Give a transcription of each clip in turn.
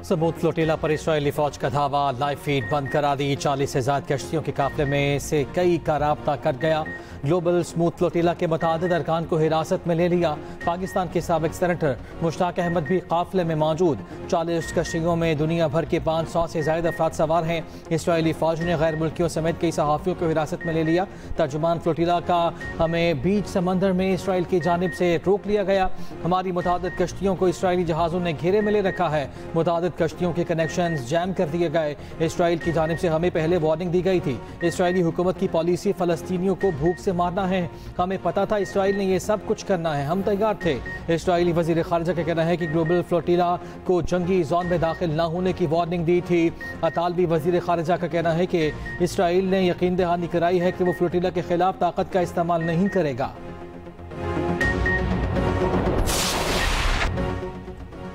सबूत फ्लोटिला पर इसराइली फौज का धावा, लाइव फीड बंद करा दी। 40 से ज्यादा कश्तियों के काफिले में से कई का राब्ता कट गया। ग्लोबल स्मूथ फ्लोटिला के मुतादिद अरकान को हिरासत में ले लिया। पाकिस्तान के साबिक सेनेटर मुश्ताक अहमद भी काफिले में मौजूद। 40 कश्तियों में दुनिया भर के 500 से ज्यादा अफराद सवार हैं। इसराइली फौज ने गैर मुल्कियों समेत कई सहाफ़ियों को हिरासत में ले लिया। तर्जुमान फ्लोटिला का हमें बीच समंदर में इसराइल की जानिब से रोक लिया गया। हमारी मुतादिद कश्तियों को इसराइली जहाज़ों ने घेरे में ले रखा है। मुतादिद कश्तियों के कनेक्शन जैम कर दिए गए। इसराइल की जानिब से हमें पहले वार्निंग दी गई थी। इसराइली हुकूमत की पॉलिसी फ़लस्तीनियों को भूख से मारना है। हमें पता था इसराइल ने ये सब कुछ करना है, हम तैयार थे। इसराइली वज़ीर ख़ारिजा का कहना है कि ग्लोबल फ्लोटिला को जंगी जोन में दाखिल न होने की वार्निंग दी थी। अतालवी वज़ीर ख़ारिजा का कहना है कि इसराइल ने यकीन दहानी कराई है कि वो फ्लोटिला के खिलाफ ताकत का इस्तेमाल नहीं करेगा।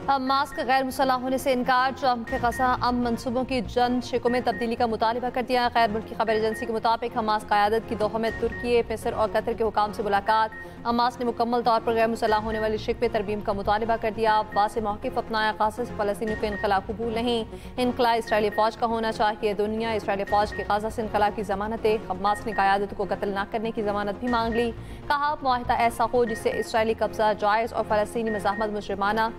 हमास का गैर मुसल्लह होने से इनकार। ट्रंप के गजा अमन मनसूबों की जंग शिकों में तब्दीली का मुतालबा कर दिया। गैर मुल्की खबर एजेंसी के मुताबिक हमास क़यादत की दोहा में तुर्की, मिस्र और कतर के हुकाम से मुलाकात। हमास ने मुकम्मल तौर पर गैर मुसल्लह होने वाली शिक पे तरमीम का मुतालबा कर दिया। वाज़ेह मौक़िफ़ अपनाया, गाज़ा से फ़लस्तीनियों का इनखला कबूल नहीं। इनखला इसराइली फ़ौज का होना चाहिए। दुनिया इसराइली फ़ौज के गाज़ा से इनखला की ज़मानत है। हमास ने क़यादत को कत्ल न करने की ज़मानत भी मांग ली। कहा मुआहिदा ऐसा हो जिससे इसराइली कब्जा जायज़ और फ़लस्तीनी मज़ाहमत मुजरिमाना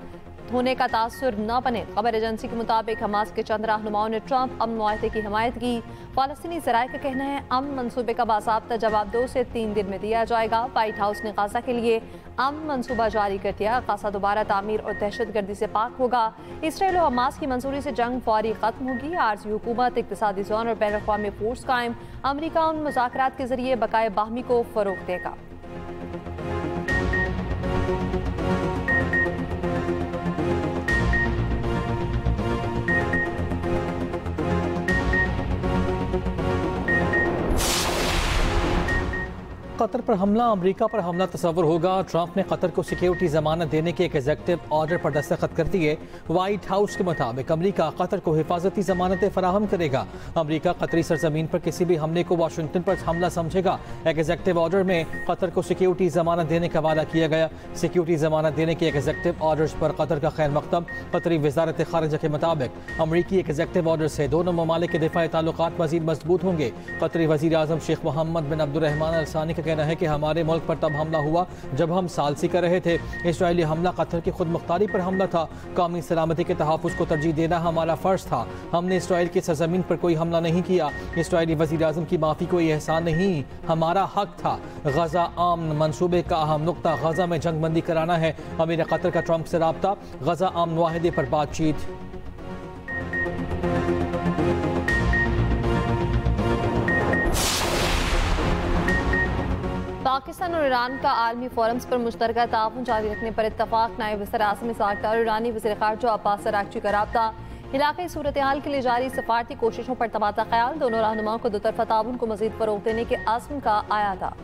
होने का तासुर न बने। खबर एजेंसी के मुताबिक हमास के चंद रहनुमाओं ने ट्रंप अमन मुआहदे की हिमायत की। फ़लस्तीनी ज़राए का कहना है अमन मनसूबे का बाज़ाब्ता जवाब 2 से 3 दिन में दिया जाएगा। वाइट हाउस ने गाज़ा के लिए अमन मनसूबा जारी कर दिया। गाज़ा दोबारा तामीर और दहशतगर्दी से पाक होगा। इसराइल और हमास की मंजूरी से जंग फौरी खत्म होगी। आरज़ी हुकूमत, इक़्तिसादी जोन और बैन अक़वामी फोर्स कायम। अमरीका उन मुज़ाकरात के जरिए बकाए बाहमी को फ़रोग़ देगा। कतर पर हमला, अमरीका पर हमला तस्वुर होगा। ट्रंप ने कतर को सिक्योरिटी जमानत देने के एक एग्जीक्यूटिव ऑर्डर पर दस्तखत कर दिए। व्हाइट हाउस के मुताबिक अमरीका कतर को हिफाजती जमानतें फराहम करेगा। अमरीका कतरी सरजमीन पर किसी भी हमले को वाशिंगटन पर हमला समझेगा। एग्जीक्यूटिव ऑर्डर में कतर को सिक्योरिटी जमानत देने का वादा किया गया। सिक्योरिटी जमानत देने के एग्जीक्यूटिव ऑर्डर पर कतर का खैर मकदम। कतरी वजारत खारिजा के मुताबिक अमरीकी एग्जीक्यूटिव ऑर्डर से दोनों ममालिक के दिफाई ताल्लुकात मजीद मजबूत होंगे। कतरी वज़ीर आज़म शेख मोहम्मद बिन अब्दुर्रहमान अल सानी कहना है कि हमारे मुल्क पर तब हमला हुआ जब हम सालसी कर रहे थे। इसराइली हमला कतर की खुद मुख्तारी पर हमला था। कौमी सलामती के तहफ़्फ़ुज़ को तरजीह देना हमारा फ़र्ज था। हमने इसराइल की सरजमीन पर कोई हमला नहीं किया। इसराइली वज़ीर आज़म की माफ़ी कोई एहसान नहीं, हमारा हक था। गजा आमन मनसूबे का अहम नुक्ता गजा में जंगबंदी कराना है। अमीर कतर का ट्रंप से राब्ता, गजा आमन मुआहदे पर बातचीत। पाकिस्तान और ईरान का आलमी फोरम्स पर मुश्तरका ताउन जारी रखने पर इत्तफाक। नायब वज़ीर आज़म साख्ता और ईरानी वज़ीर ख़ारिजा अब्बास अराग़ची का राब्ता। इलाक़ाई सूरत हाल के लिए जारी सफारती कोशिशों पर तबादला ख्याल। दोनों रहनुमाओं को दोतरफ़ा ताउन को मज़ीद फ़रोग़ देने के आज़म का आया था।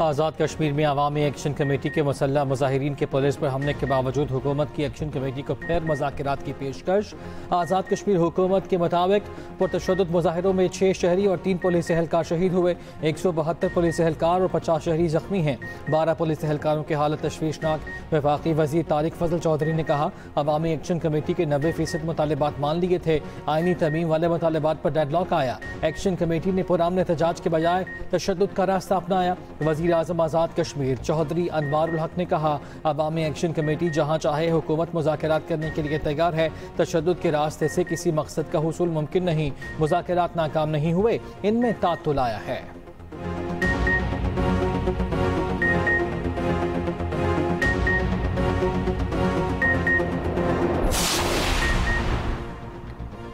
आज़ाद कश्मीर में अवामी एक्शन कमेटी के मुसल्लह मुजाहिरीन के पुलिस पर हमले के बावजूद हुकूमत की एक्शन कमेटी को फिर मुज़ाकरात की पेशकश। आज़ाद कश्मीर हुकूमत के मुताबिक पुरतशद्दुद मुजाहिरों में 6 शहरी और 3 पुलिस एहलकार शहीद हुए। 172 पुलिस एहलकार और 50 शहरी जख्मी हैं। 12 पुलिस एहलकारों की हालत तशवीशनाक। वफाकी वज़ीर तारिक फजल चौधरी ने कहा अवामी एक्शन कमेटी के 90% मुतालबात मान लिए थे। आइनी तरमीम वाले मुतालबात पर डेडलॉक आया। एक्शन कमेटी ने पुरअमन एहतजाज के बजाय तशद्दुद का रास्ता अपनाया। वज़ीर आज़म आज़ाद कश्मीर चौधरी अनवारुल हक ने कहा अवामी एक्शन कमेटी जहाँ चाहे हुकूमत मुज़ाकरात करने के लिए तैयार है। तशद्दुद के रास्ते से किसी मकसद का हुसूल मुमकिन नहीं। मुज़ाकरात नाकाम नहीं हुए, इनमें तातुल आया है।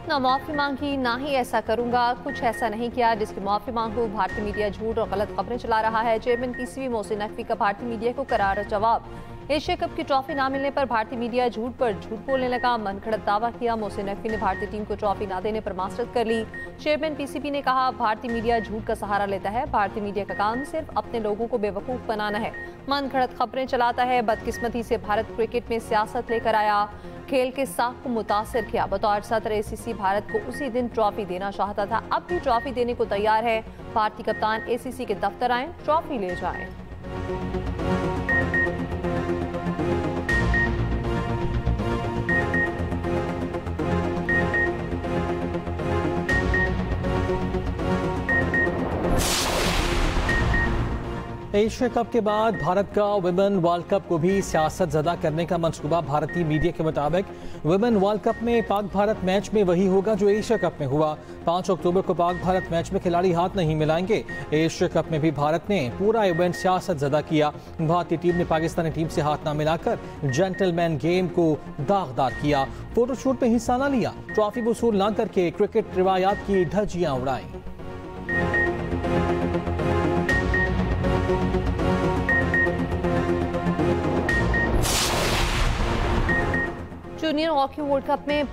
ना माफ़ी मांगी, ना ही ऐसा करूंगा, कुछ ऐसा नहीं किया जिसकी माफ़ी मांगू। भारतीय मीडिया झूठ और गलत खबरें चला रहा है। चेयरमैन पीसीबी मोहसिन नकवी का भारतीय मीडिया को करारा जवाब। एशिया कप की ट्रॉफी न मिलने पर भारतीय मीडिया झूठ पर झूठ बोलने लगा। मनगढ़ंत दावा किया। मोहसिन नकवी ने भारतीय टीम को ट्रॉफी न देने पर मास्टरत कर ली। चेयरमैन पीसीबी ने कहा, भारतीय मीडिया झूठ का सहारा लेता है। भारतीय मीडिया का काम सिर्फ अपने लोगों को बेवकूफ बनाना है, मनगढ़ंत खबरें चलाता है। बदकिस्मती से भारत क्रिकेट में सियासत लेकर आया, खेल के साख को मुतासर किया। बतौर सदर एसीसी भारत को उसी दिन ट्रॉफी देना चाहता था, अब भी ट्रॉफी देने को तैयार है। भारतीय कप्तान एसीसी के दफ्तर आए, ट्रॉफी ले जाएं। एशिया कप के बाद भारत का वुमेन वर्ल्ड कप को भी सियासत ज़दा करने का मंसूबा। भारतीय मीडिया के मुताबिक वुमेन वर्ल्ड कप में पाक भारत मैच में वही होगा जो एशिया कप में हुआ। 5 अक्टूबर को पाक भारत मैच में खिलाड़ी हाथ नहीं मिलाएंगे। एशिया कप में भी भारत ने पूरा इवेंट सियासत ज़दा किया। भारतीय टीम ने पाकिस्तानी टीम से हाथ न मिलाकर जेंटलमैन गेम को दागदार किया। फोटोशूट में हिस्सा न लिया, ट्रॉफी वसूल न करके क्रिकेट रिवायात की धज्जियां उड़ाई। जूनियर हॉकी वर्ल्ड कप में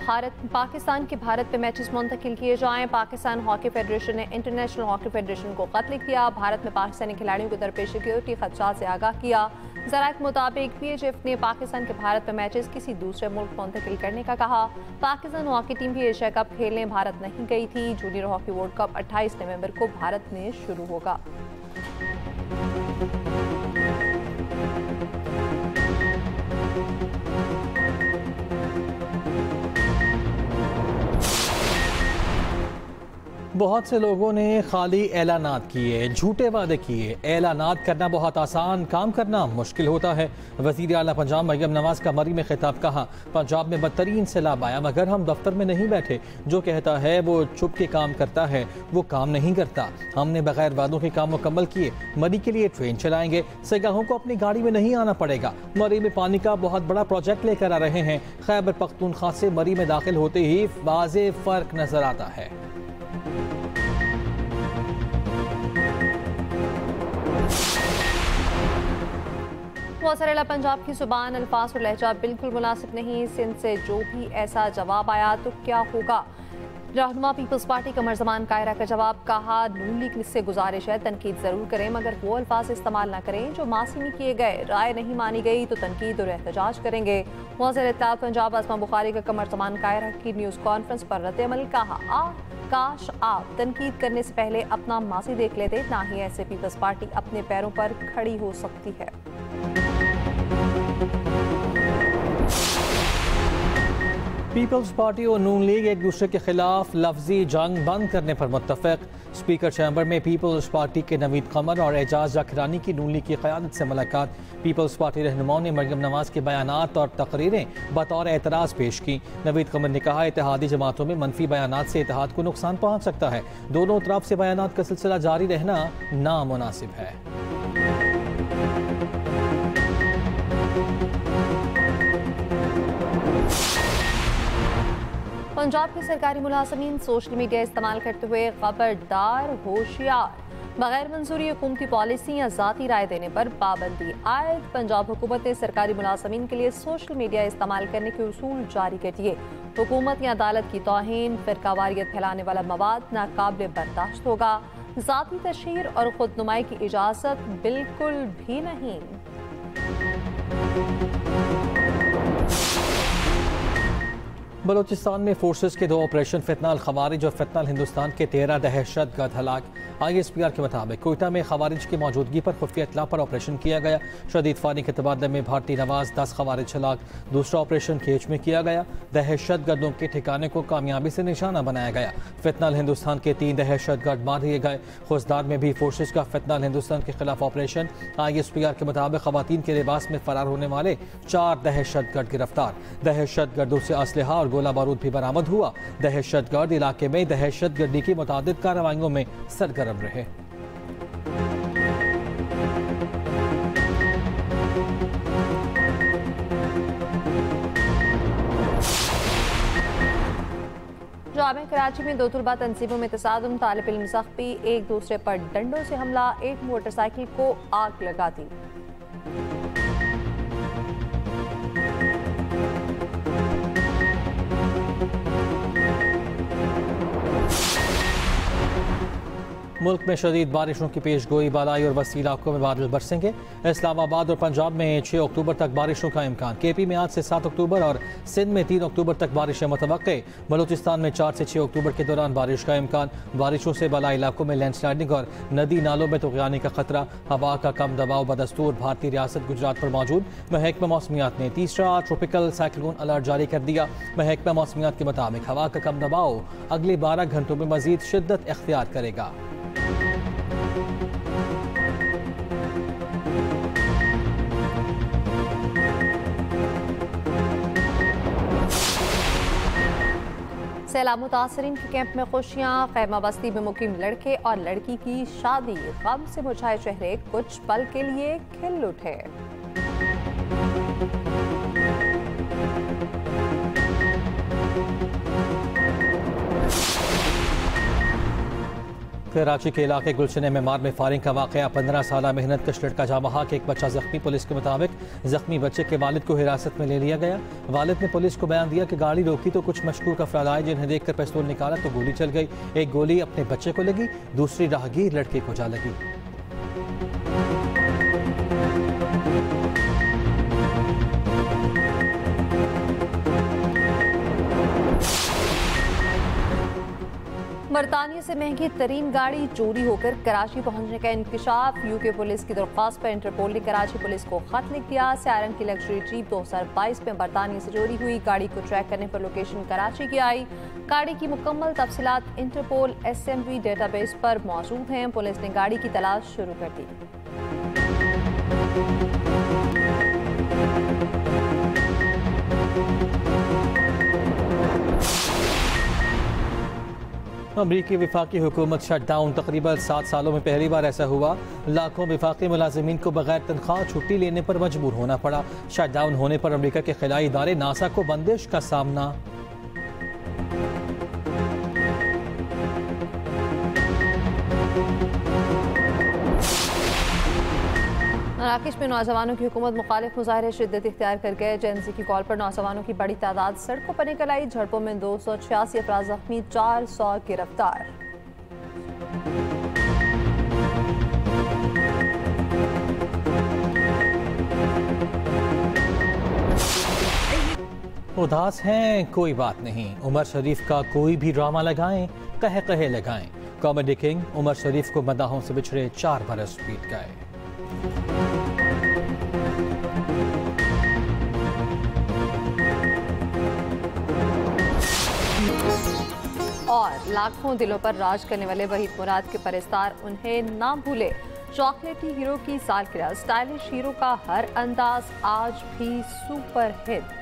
पाकिस्तान के भारत पे मैचेस मुंतकिल किए जाएं। पाकिस्तान हॉकी फेडरेशन ने इंटरनेशनल हॉकी फेडरेशन को खत लिख दिया। भारत में पाकिस्तानी खिलाड़ियों को दरपेश सिक्योरिटी खदशात से आगाह किया। ज़राए के मुताबिक पीएचएफ ने पाकिस्तान के भारत में मैचेस किसी दूसरे मुल्क मुंतकिल करने का कहा। पाकिस्तान हॉकी टीम भी एशिया कप खेलने भारत नहीं गई थी। जूनियर हॉकी वर्ल्ड कप 28 नवंबर को भारत में शुरू होगा। बहुत से लोगों ने खाली ऐलानात किए, झूठे वादे किए। ऐलानात करना बहुत आसान, काम करना मुश्किल होता है। वज़ीर आला पंजाब मरियम नवाज का मरी में खिताब। कहा, पंजाब में बदतरीन सैलाब आया मगर हम दफ्तर में नहीं बैठे। जो कहता है वो छुप के काम करता है, वो काम नहीं करता। हमने बगैर वादों के काम मुकम्मल किए। मरी के लिए ट्रेन चलाएंगे, सयाहों को अपनी गाड़ी में नहीं आना पड़ेगा। मरी में पानी का बहुत बड़ा प्रोजेक्ट लेकर आ रहे हैं। खैबर पख्तूनख्वा से मरी में दाखिल होते ही वाज़े फ़र्क नजर आता है। मौसरेला पंजाब की जुबान, अल्फाज और लहजा बिल्कुल मुनासिब नहीं। सिंध से जो भी ऐसा जवाब आया तो क्या होगा। रहनुमा पीपल्स पार्टी कमर जमान कायरा का जवाब। कहा, नून लीग से गुजारिश है तनकीद जरूर करें मगर वो अल्फाज इस्तेमाल न करें जो मासी में किए गए। राय नहीं मानी गई तो तनकीद और एहतजाज करेंगे। वज़ीर इत्तेलात पंजाब आसमा बुखारी का कमर जमान कायरा की न्यूज़ कॉन्फ्रेंस पर रद्द-ए-अमल। कहा, काश आप तनकीद करने से पहले अपना मासी देख लेते, ना ही ऐसे पीपल्स पार्टी अपने पैरों पर खड़ी हो सकती है। पीपल्स पार्टी और नून लीग एक दूसरे के खिलाफ लफ्जी जंग बंद करने पर मुत्तफिक। स्पीकर चैम्बर में पीपल्स पार्टी के नवीद कमर और एजाज जाकिरानी की नून लीग की क़यादत से मुलाकात। पीपल्स पार्टी रहनुमाओं ने मरियम नवाज के बयानात और तकरीरें बतौर एतराज़ पेश की। नवीद कमर ने कहा, इत्तेहादी जमातों में मनफी बयानात से इत्तेहाद को नुकसान पहुँच सकता है। दोनों तरफ से बयानात का सिलसिला जारी रहना नामुनासिब है। पंजाब के सरकारी मुलाजमीन सोशल मीडिया इस्तेमाल करते हुए खबरदार, होशियार, बगैर मंजूरी हुकूमती पॉलिसी या ज़ाती राय देने पर पाबंदी आयद। पंजाब हुकूमत ने सरकारी मुलाजमीन के लिए सोशल मीडिया इस्तेमाल करने के उसूल जारी कर दिए। हुकूमत या अदालत की तौहीन, फ़िरकावारियत फैलाने वाला मवाद नाकाबिल बर्दाश्त होगा। ज़ाती तशहीर और खुदनुमाई की इजाज़त बिल्कुल भी नहीं। बलोचिस्तान में फोर्सेस के 2 ऑपरेशन फितना अल खवारिज और फितना अल हिंदुस्तान के 13 दहशतगर्द हलाक। ISPR के मुताबिक कोयटा में खवारिज की मौजूदगी पर खुफिया इत्तला पर ऑपरेशन किया गया। शदीद फानी के तबादले में भारतीय नवाज 10 खवारिज हलाक। दूसरा ऑपरेशन केच में किया गया। दहशतगर्दों के ठिकाने को कामयाबी से निशाना बनाया गया। फितना अल हिंदुस्तान के 3 दहशतगर्द मार दिए गए। खुजदार में भी फोर्सेस का फितना अल हिंदुस्तान के खिलाफ ऑपरेशन। ISPR के मुताबिक खवातीन के लिबास में फरार होने वाले 4 दहशतगर्द गिरफ्तार। दहशतगर्दों से असलहा और गोला बारूद भी बरामद हुआ। दहशतगर्द इलाके में दहशतगर्दी की मुतादिद कार्रवाइयों में सरगर्म रहे। जामे कराची में 2 तलबा तंजीमों में तसादुम, तालिब इल्म ज़ख्मी, एक दूसरे पर डंडों से हमला, एक मोटरसाइकिल को आग लगा दी। मुल्क में शदीद बारिशों की पेश गोई, बालाई और वसी इलाकों में बादल बरसेंगे। इस्लामाबाद और पंजाब में 6 अक्टूबर तक बारिशों का इम्कान। KP में आज से 7 अक्टूबर और सिंध में 3 अक्टूबर तक बारिशें मुतवक्के। बलूचिस्तान में 4 से 6 अक्टूबर के दौरान बारिश का इम्कान। बारिशों से बालाई इलाकों में लैंडस्लाइडिंग और नदी नालों में तुग़यानी का खतरा। हवा का कम दबाव बदस्तूर भारतीय रियासत गुजरात पर मौजूद। महकमा मौसमियात ने तीसरा ट्रॉपिकल साइक्लोन अलर्ट जारी कर दिया। महकमा मौसमियात के मुताबिक हवा का कम दबाव अगले 12 घंटों में मजीद शिद्दत इख्तियार करेगा। सैलाब मुतासरीन के कैंप में खुशियाँ, खैमा बस्ती में मुकीम लड़के और लड़की की शादी। गम से मुरझाए चेहरे कुछ पल के लिए खिल उठे। कराची के इलाके गुलशन मेमार में फायरिंग का वाकया। 15 साला मेहनत कश लड़का जामहा के एक बच्चा जख्मी। पुलिस के मुताबिक जख्मी बच्चे के वालिद को हिरासत में ले लिया गया। वालिद ने पुलिस को बयान दिया कि गाड़ी रोकी तो कुछ मशकूक अफराद आए, जिन्हें देखकर पिस्तौल निकाला तो गोली चल गई। एक गोली अपने बच्चे को लगी, दूसरी राहगीर लड़के को जा लगी। बरतानिया से महंगी तरीन गाड़ी चोरी होकर कराची पहुंचने का इंकशाफ। UK पुलिस की दरख्वास्त पर इंटरपोल ने कराची पुलिस को खत लिख दिया। सारंग की लग्जरी जीप 2022 में बरतानिया से चोरी हुई। गाड़ी को ट्रैक करने पर लोकेशन कराची की आई। गाड़ी की मुकम्मल तफसीलात इंटरपोल SMV डेटाबेस पर मौजूद हैं। पुलिस ने गाड़ी की तलाश शुरू कर दी। अमरीकी विफाकी हुकूमत शटडाउन। तकरीबन 7 सालों में पहली बार ऐसा हुआ। लाखों विफाकी मुलाजिमीन को बगैर तनख्वाह छुट्टी लेने पर मजबूर होना पड़ा। शटडाउन होने पर अमरीका के खिलाई इदारे नासा को बंदिश का सामना। मराकश में नौजवानों की हुकूमत मुखालिफ मुजाहरे शिद्दत इख्तियार कर गए। जेएनसी की कॉल पर नौजवानों की बड़ी तादाद सड़कों पर निकल आई। झड़पों में 286 अफराद जख्मी, 400 गिरफ्तार। उदास हैं, कोई बात नहीं। उमर शरीफ का कोई भी ड्रामा लगाएं, कहे कहे लगाएं। कॉमेडी किंग उमर शरीफ को मदाहों से बिछड़े 4 बरस बीत गए। और लाखों दिलों पर राज करने वाले वहीद मुराद के परस्तार उन्हें ना भूले। चॉकलेटी हीरो की सालगिरह, स्टाइलिश हीरो का हर अंदाज आज भी सुपर हिट।